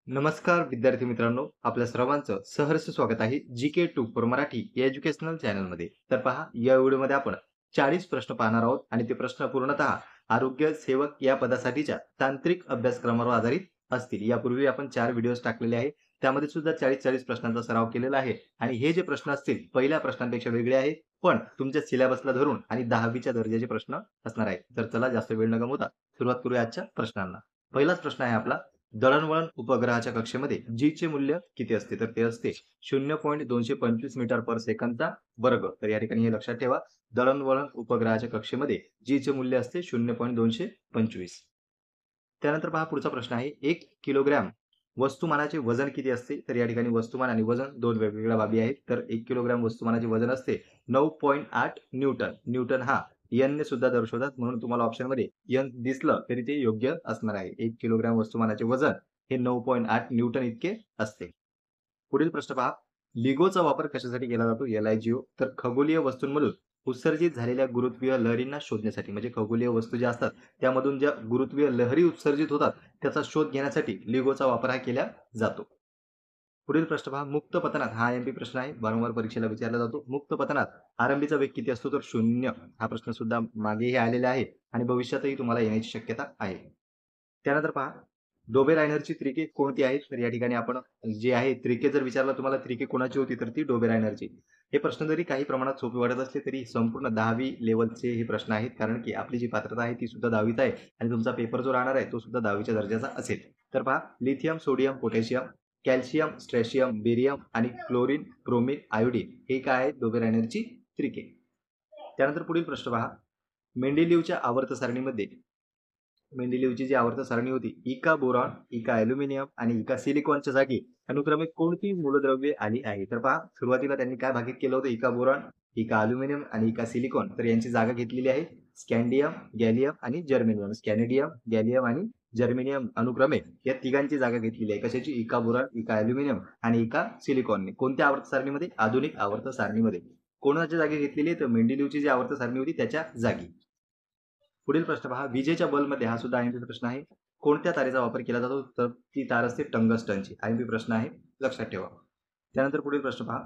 नमस्कार विद्यार्थी मित्रांनो, आपल्या सर्वांचं सहर्ष स्वागत आहे जीके 2 फॉर मराठी या एज्युकेशनल चॅनलमध्ये. तर पहा, या व्हिडिओमध्ये आपण 40 प्रश्न पाहणार आहोत आणि ते प्रश्न पूर्णतः आरोग्य सेवक या पदासाठीच्या तांत्रिक अभ्यासक्रमावर आधारित असतील. यापूर्वी आपण 4 व्हिडिओज टाकलेले आहे. त्यामध्ये सुद्धा 40-40 प्रश्नांचा सराव केलेला आहे आणि हे जे प्रश्न असतील पहिल्या प्रश्नांपेक्षा वेगळे आहेत, पण तुमच्या सिलेबसला धरून आणि 10वीच्या दर्जाचे प्रश्न असणार आहेत. तर चला जास्त वेळ न गमावता सुरुवात करूया आजच्या प्रश्नांना. पहिलाच प्रश्न आहे आपला, दळणवळण उपग्रहाच्या कक्षेमध्ये जी चे मूल्य किती असते? तर ते असते 0.225 मीटर पर सेकंदचा वर्ग. तर या ठिकाणी हे लक्षात ठेवा. दळणवळण उपग्रहाच्या कक्षेमध्ये जी चे मूल्य असते 0.225. त्यानंतर पहा पुढचा प्रश्न आहे, 1 किलोग्रॅम वस्तुमानाचे वजन किती असते? तर या ठिकाणी वस्तुमान आणि वजन दोन वेगवेगळ्या बाबी आहेत. तर 1 किलोग्रॅम वस्तुमानाचे वजन असते 9.8 न्यूटन. न्यूटन हा एन ने सुद्धा दर्शवतात, म्हणून तुम्हाला ऑप्शनमध्ये एन दिसलं तरी ते योग्य असणार आहे. 1 किलोग्रॅम वस्तुमानाचे वजन हे 9.8 न्यूटन इतके असते. पुढील प्रश्न पहा, लिगोचा वापर कशासाठी केला जातो? LIGO. तर खगोलीय वस्तूंमधून उत्सर्जित झालेल्या गुरुत्वीय लहरींना शोधण्यासाठी, म्हणजे खगोलीय वस्तू ज्या असतात त्यामधून ज्या गुरुत्वीय लहरी उत्सर्जित होतात त्याचा शोध घेण्यासाठी लिगोचा वापर हा केला जातो. पुढील प्रश्न पहा, मुक्त पतनात, हा एमपी प्रश्न आहे, वारंवार परीक्षेला विचारला जातो. मुक्त पतनात आरंभीचा वेग किती असतो? तर 0. हा प्रश्न सुद्धा मागेही आलेला आहे आणि भविष्यातही तुम्हाला येण्याची शक्यता आहे. त्यानंतर पहा, डोबे रायनरची त्रिके कोणती आहेत? तर या ठिकाणी आपण जे आहे त्रिके जर विचारला तुम्हाला, त्रिके कोणाची होती? तर ती डोबे रायनरची. हे प्रश्न जरी काही प्रमाणात सोपे वाटत असले तरी संपूर्ण 10वी लेवलचे हे प्रश्न आहेत, कारण की आपली जी पात्रता आहे ती सुद्धा 10वीत आहे आणि तुमचा पेपर जो राहणार आहे तो सुद्धा 10वीच्या दर्जाचा असेल. तर पहा, lithium, sodium, potassium, calcium, strontium, barium आणि क्लोरीन, ब्रोमीन, आयोडीन हे काय आहेत? डोबे रायनरची त्रिके. त्यानंतर पुढील प्रश्न पहा, मेंडेलिव्हच्या आवर्त सारणीमध्ये मेंडेलिव्हची जी आवर्त सारणी होती, इका बोरॉन, इका अॅल्युमिनियम आणि इका सिलिकॉनच्या जागी अनुक्रमे कोणती मूलद्रव्ये आली आहे? तर पहा, सुरुवातीला त्यांनी काय भागित केलं होतं? इका बोरॉन, इका अॅल्युमिनियम आणि इका सिलिकॉन. तर यांची जागा घेतलेली आहे स्कॅन्डियम, गॅलियम आणि जर्मेनियम. स्कॅनेडियम, गॅलियम आणि जर्मेनियम अनुक्रमे या तिघांची जागा घेतलेली आहे. कशाची? इका बोरॉन, इका अॅल्युमिनियम आणि इका सिलिकॉनने. कोणत्या आवर्त सारणीमध्ये? आधुनिक आवर्त सारणीमध्ये. कोणाच्या जागी घेतलेली आहे? तर मेंडेलिव्हची जी आवर्त सारणी होती त्याच्या जागी. पुढील प्रश्न पहा, विजेच्या बल्बमध्ये, हा सुद्धा आयएमपी प्रश्न आहे, कोणत्या तारेचा वापर केला जातो? तर ती तार असते टंगस्टनची. आयएमपी प्रश्न आहे, लक्षात ठेवा. त्यानंतर पुढील प्रश्न पहा,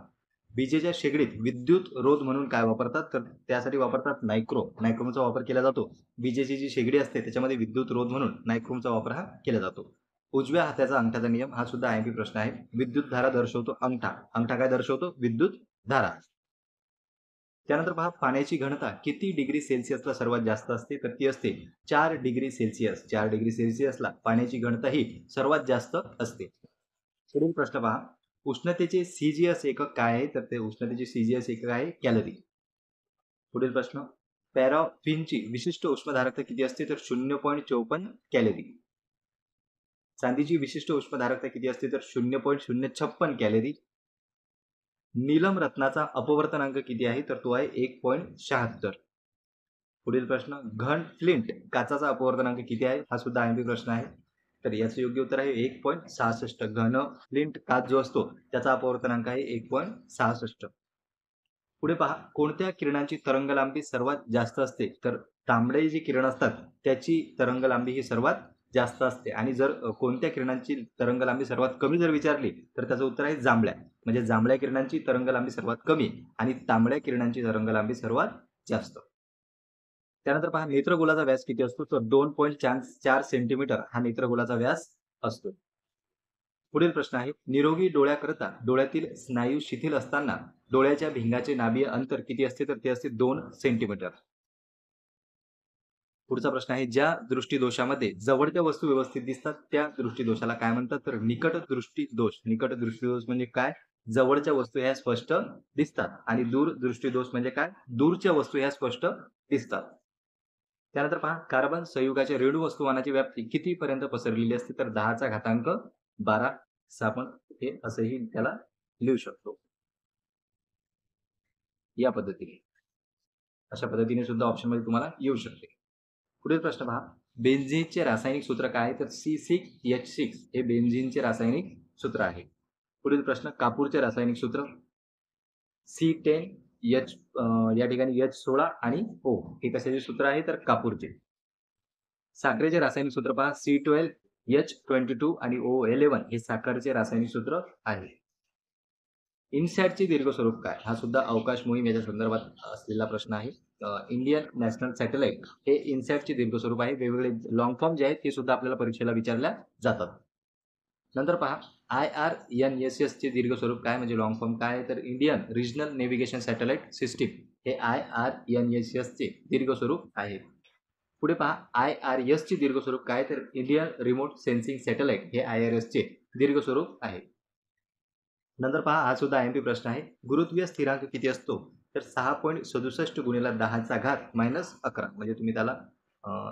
विजेच्या शेगडीत विद्युत रोध म्हणून काय वापरतात? तर त्यासाठी वापरतात नायक्रोम. नायक्रोमचा वापर केला जातो. विजेची जी शेगडी असते त्याच्यामध्ये विद्युत रोध म्हणून नायक्रोमचा वापर हा केला जातो. उजव्या हाताचा अंगठाचा नियम, हा सुद्धा आयएमपी प्रश्न आहे. विद्युत धारा दर्शवतो अंगठा. अंगठा काय दर्शवतो? विद्युत धारा. त्यानंतर पहा, पाण्याची घनता किती डिग्री सेल्सिअसला सर्वात जास्त असते? तर ती असते 4 डिग्री सेल्सिअस. 4 डिग्री सेल्सिअसला पाण्याची घनता ही सर्वात जास्त असते. पुढील प्रश्न पहा, उष्णतेचे सीजीएस एकक काय आहे? तर ते उष्णतेचे सीजीएस एकक आहे कॅलरी. पुढील प्रश्न, पॅराफिनची विशिष्ट उष्णधारकता किती असते? तर 0.54 कॅलरी. चांदीची विशिष्ट उष्णधारकता किती असते? तर 0.056 कॅलरी. नीलम रत्नाचा अपवर्तनांक किती आहे? तर तो आहे 1.76. पुढील प्रश्न, घन फ्लिंट काचाचा अपवर्तनांक किती आहे? हा सुद्धा आयएमपी प्रश्न आहे. तर याचं योग्य उत्तर आहे 1.66. घन फ्लिंट काच जो असतो त्याचा अपवर्तनांक आहे 1.66. पुढे पहा, कोणत्या किरणांची तरंगलांबी सर्वात जास्त असते? तर तांबडे जी किरण असतात त्याची तरंगलांबी ही सर्वात जास्त असते. आणि जर कोणत्या किरणांची तरंगलांबी सर्वात कमी जर विचारली तर त्याचं उत्तर आहे जांभळ्या. म्हणजे जांभळ्या किरणांची तरंगलांबी सर्वात कमी आणि तांबड्या किरणांची तरंगलांबी सर्वात जास्त. त्यानंतर पहा, नेत्रगोलाचा व्यास किती असतो? तर 2.4 सेंटीमीटर हा नेत्रगोलाचा व्यास असतो. पुढील प्रश्न आहे, निरोगी डोळ्याकरता डोळ्यातील स्नायू शिथिल असताना डोळ्याच्या भिंगाचे नाभीय अंतर किती असते? तर ते असते 2 सेंटीमीटर. पुढचा प्रश्न आहे, ज्या दृष्टीदोषामध्ये जवळच्या वस्तू व्यवस्थित दिसतात त्या दृष्टीदोषाला काय म्हणतात? तर निकट दृष्टीदोष. निकट दृष्टीदोष म्हणजे काय? जवळच्या वस्तू ह्या स्पष्ट दिसतात. आणि दूर दृष्टीदोष म्हणजे काय? दूरच्या वस्तू ह्या स्पष्ट दिसतात. त्यानंतर पहा, कार्बन संयुगाच्या रेणू वस्तुमानाची व्याप्ती किती पर्यंत पसरलेली असते? तर 10^12 आपण हे असंही त्याला लिहू शकतो या पद्धतीने. अशा पद्धतीने सुद्धा ऑप्शनमध्ये तुम्हाला येऊ शकते. पुढील प्रश्न पहा, बेन्झीनचे रासायनिक सूत्र काय आहे? तर C6H6 हे बेन्झीनचे रासायनिक सूत्र आहे. पुढील प्रश्न, कापूरचे रासायनिक सूत्र C10H, या ठिकाणी H16 आणि O हे कशाचे सूत्र आहे? तर कापूरचे. साखरेचे रासायनिक सूत्र पहा, C12 H22 आणि O11 हे साखरचे रासायनिक सूत्र आहे. इनसॅटचे दीर्घ स्वरूप काय? हा सुद्धा अवकाश मोहीम याच्या संदर्भात असलेला प्रश्न आहे. इंडियन नॅशनल सॅटेलाइट हे इनसॅटचे दीर्घ स्वरूप आहे. वेगवेगळे लॉंग फॉर्म जे आहेत ते सुद्धा आपल्याला परीक्षेला विचारल्या जातात. नंतर पहा IRNSS चे दीर्घ स्वरूप काय म्हणजे लॉंग फॉर्म काय आहे तर Indian regional navigation satellite system हे IRNSS चे दीर्घ स्वरूप आहे. पुढे पहा IRS चे दीर्घ स्वरूप काय तर इंडियन रिमोट सेन्सिंग सॅटेलाइट हे IRS चे दीर्घ स्वरूप आहे. नंतर पहा हा सुद्धा IMP प्रश्न आहे. गुरुत्वीय स्थिरांक किती असतो? तर 6.67 गुणिले 10चा घात -11 म्हणजे तुम्ही त्याला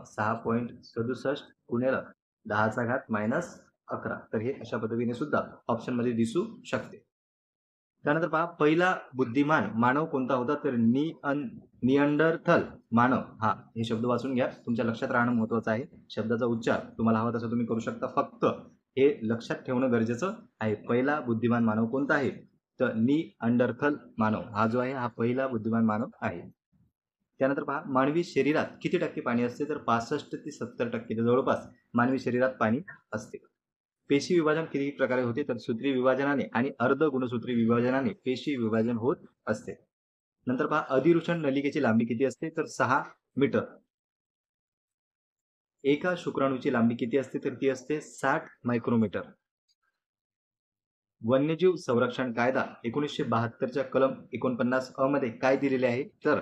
6.67 गुणिले 10चा घात -11 तर हे अशा पद्धतीने सुद्धा ऑप्शनमध्ये दिसू शकते. त्यानंतर पहा पहिला बुद्धिमान मानव कोणता होता तर निअंडरथल मानव. हा हे शब्द वाचून घ्या, तुमच्या लक्षात राहणं महत्वाचं आहे. शब्दाचा उच्चार तुम्हाला हवा तसा तुम्ही करू शकता, फक्त हे लक्षात ठेवणं गरजेचं आहे. पहिला बुद्धिमान मानव कोणता आहे तर निअंडरथल मानव हा जो आहे हा पहिला बुद्धिमान मानव आहे. त्यानंतर पहा मानवी शरीरात किती टक्के पाणी असते तर 65 ते 70% जवळपास मानवी शरीरात पाणी असते. पेशी विभाजन किती प्रकारे होते तर सूत्री विभाजनाने आणि अर्ध गुणसूत्री विभाजनाने पेशी विभाजन होत असते. नंतर पहा अधिरूषण नलिकेची लांबी किती असते तर 6 मीटर. एका शुक्राणूची लांबी किती असते तर ती असते 60 मायक्रोमीटर. वन्यजीव संरक्षण कायदा 1972च्या कलम 49 अ मध्ये काय दिलेले आहे तर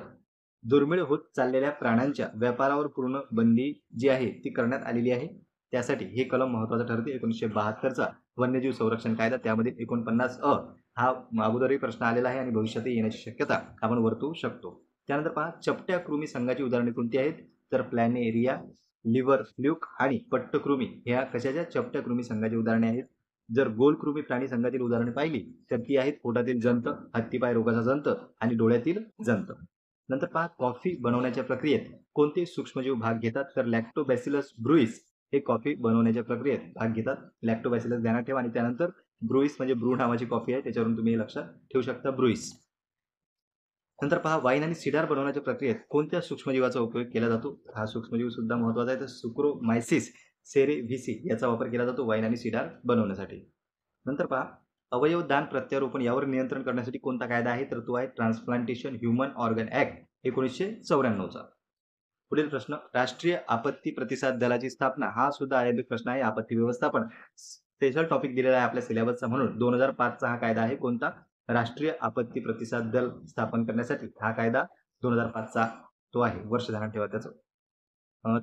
दुर्मिळ होत चाललेल्या प्राण्यांच्या व्यापारावर पूर्ण बंदी जी आहे ती करण्यात आलेली आहे. त्यासाठी हे कलम महत्वाचं ठरते. 1972चा वन्यजीव संरक्षण कायदा त्यामध्ये 49 अ हा अगोदरही प्रश्न आलेला आहे आणि भविष्यातही येण्याची शक्यता आपण वर्तवू शकतो. त्यानंतर पहा चपट्या कृमी संघाची उदाहरणे कोणती आहेत तर प्लॅनेरिया, लिव्हर फ्ल्यूक आणि पट्टकृमी ह्या कशाच्या चपट्या कृमी संघाची उदाहरणे आहेत. जर गोलकृमी प्राणी संघातील उदाहरणे पाहिली तर ती आहेत पोटातील जंत, हत्तीपाय रोगाचा जंत आणि डोळ्यातील जंत. नंतर पहा कॉफी बनवण्याच्या प्रक्रियेत कोणते सूक्ष्मजीव भाग घेतात तर लॅक्टोबॅसिलस ब्रुईस हे कॉफी बनवण्याच्या प्रक्रियेत भाग घेतात. लॅक्टोबॅसिलस ध्यानात ठेवा आणि त्यानंतर ब्रुईस म्हणजे ब्रू नावाची कॉफी आहे त्याच्यावरून तुम्ही लक्षात ठेवू शकता ब्रुईस. नंतर पहा वाईन आणि सिडार बनवण्याच्या प्रक्रियेत कोणत्या सूक्ष्मजीवाचा उपयोग केला जातो. हा सूक्ष्मजीव सुद्धा महत्वाचा आहे तर सुक्रोमायसिस सेरेव्हिसी याचा वापर केला जातो वाईन आणि सिडार बनवण्यासाठी. नंतर पहा अवयव दान प्रत्यारोपण यावर नियंत्रण करण्यासाठी कोणता कायदा आहे तर तो आहे ट्रान्सप्लांटेशन ह्युमन ऑर्गन ऍक्ट 1994चा. पुढील प्रश्न राष्ट्रीय आपत्ती प्रतिसाद दलाची स्थापना हा सुद्धा आयोजित प्रश्न आहे. आपत्ती व्यवस्थापन स्पेशल टॉपिक दिलेला आहे आपल्या सिलेबसचा म्हणून 2005चा हा कायदा आहे. कोणता राष्ट्रीय आपत्ती प्रतिसाद दल स्थापन करण्यासाठी हा कायदा 2005चा तो आहे. वर्ष ध्यानात ठेवा त्याचं.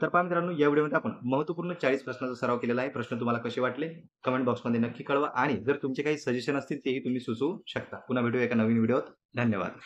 तर पहा मित्रांनो या व्हिडिओमध्ये आपण महत्त्वपूर्ण 40 प्रश्नांचा सराव केलेला आहे. प्रश्न तुम्हाला कसे वाटले कमेंट बॉक्समध्ये नक्की कळवा आणि जर तुमचे काही सजेशन असतील तेही तुम्ही सुचवू शकता. पुन्हा भेटूया एका नवीन व्हिडिओत. धन्यवाद.